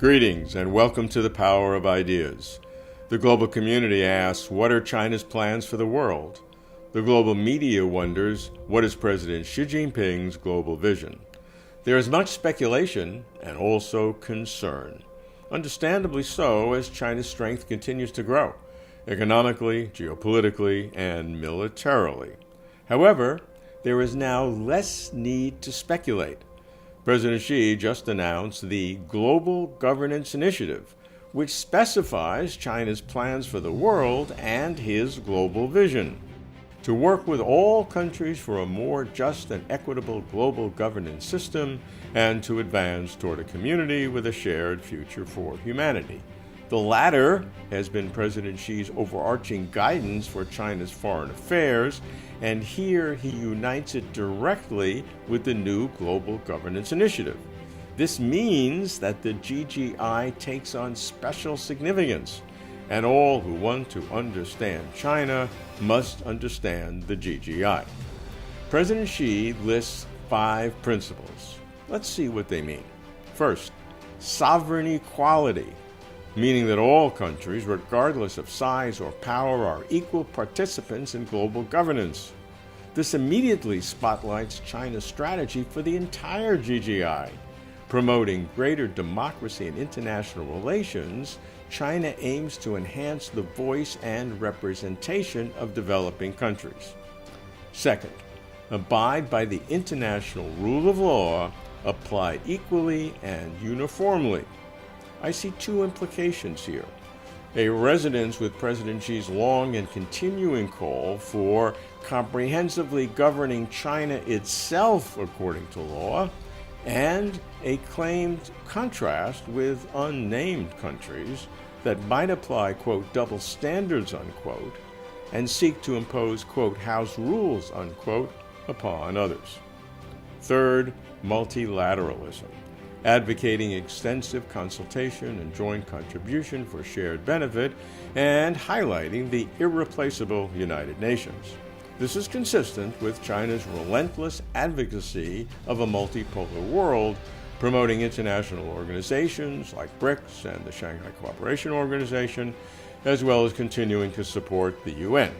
Greetings and welcome to the Power of Ideas. The global community asks, what are China's plans for the world? The global media wonders, what is President Xi Jinping's global vision? There is much speculation and also concern. Understandably so, as China's strength continues to grow, economically, geopolitically, and militarily. However, there is now less need to speculate. President Xi just announced the Global Governance Initiative, which specifies China's plans for the world and his global vision. To work with all countries for a more just and equitable global governance system and to advance toward a community with a shared future for humanity. The latter has been President Xi's overarching guidance for China's foreign affairs, and here he unites it directly with the new Global Governance Initiative. This means that the GGI takes on special significance, and all who want to understand China must understand the GGI. President Xi lists 5 principles. Let's see what they mean. First, sovereign equality, meaning that all countries, regardless of size or power, are equal participants in global governance. This immediately spotlights China's strategy for the entire GGI. Promoting greater democracy in international relations, China aims to enhance the voice and representation of developing countries. Second, abide by the international rule of law applied equally and uniformly. I see 2 implications here. A resonance with President Xi's long and continuing call for comprehensively governing China itself according to law, and a claimed contrast with unnamed countries that might apply, quote, double standards, unquote, and seek to impose, quote, house rules, unquote, upon others. Third, multilateralism, advocating extensive consultation and joint contribution for shared benefit, and highlighting the irreplaceable United Nations. This is consistent with China's relentless advocacy of a multipolar world, promoting international organizations like BRICS and the Shanghai Cooperation Organization, as well as continuing to support the UN.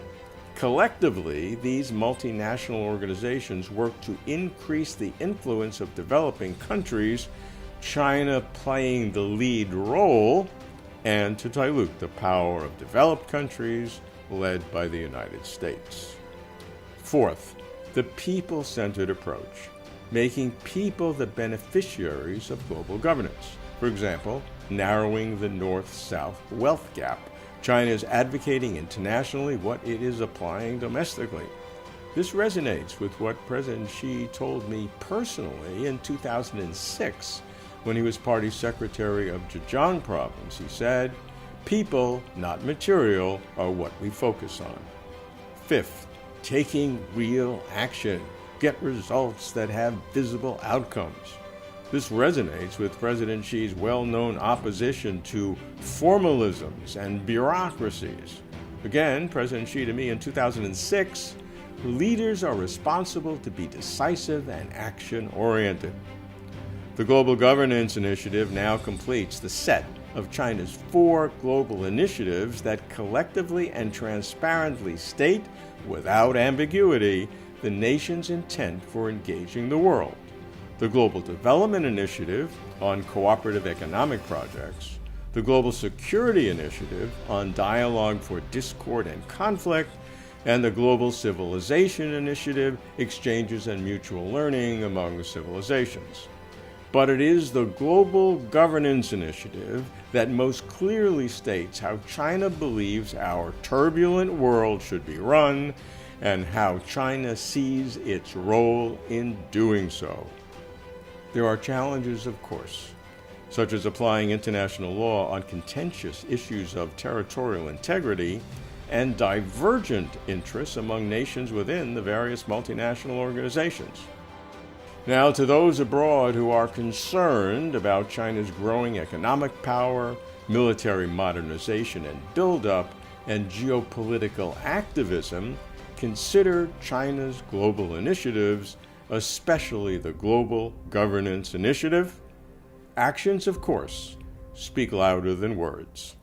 Collectively, these multinational organizations work to increase the influence of developing countries, China playing the lead role, and to dilute the power of developed countries led by the United States. Fourth, the people-centered approach, making people the beneficiaries of global governance. For example, narrowing the North-South wealth gap. China is advocating internationally what it is applying domestically. This resonates with what President Xi told me personally in 2006 when he was party secretary of Zhejiang province. He said, "People, not material, are what we focus on." Fifth, taking real action. Get results that have visible outcomes. This resonates with President Xi's well-known opposition to formalisms and bureaucracies. Again, President Xi to me in 2006, leaders are responsible to be decisive and action-oriented. The Global Governance Initiative now completes the set of China's 4 global initiatives that collectively and transparently state, without ambiguity, the nation's intent for engaging the world. The Global Development Initiative on cooperative economic projects, the Global Security Initiative on dialogue for discord and conflict, and the Global Civilization Initiative, exchanges and mutual learning among civilizations. But it is the Global Governance Initiative that most clearly states how China believes our turbulent world should be run and how China sees its role in doing so. There are challenges, of course, such as applying international law on contentious issues of territorial integrity and divergent interests among nations within the various multinational organizations. Now, to those abroad who are concerned about China's growing economic power, military modernization and buildup, and geopolitical activism, consider China's global initiatives, especially the Global Governance Initiative. Actions, of course, speak louder than words.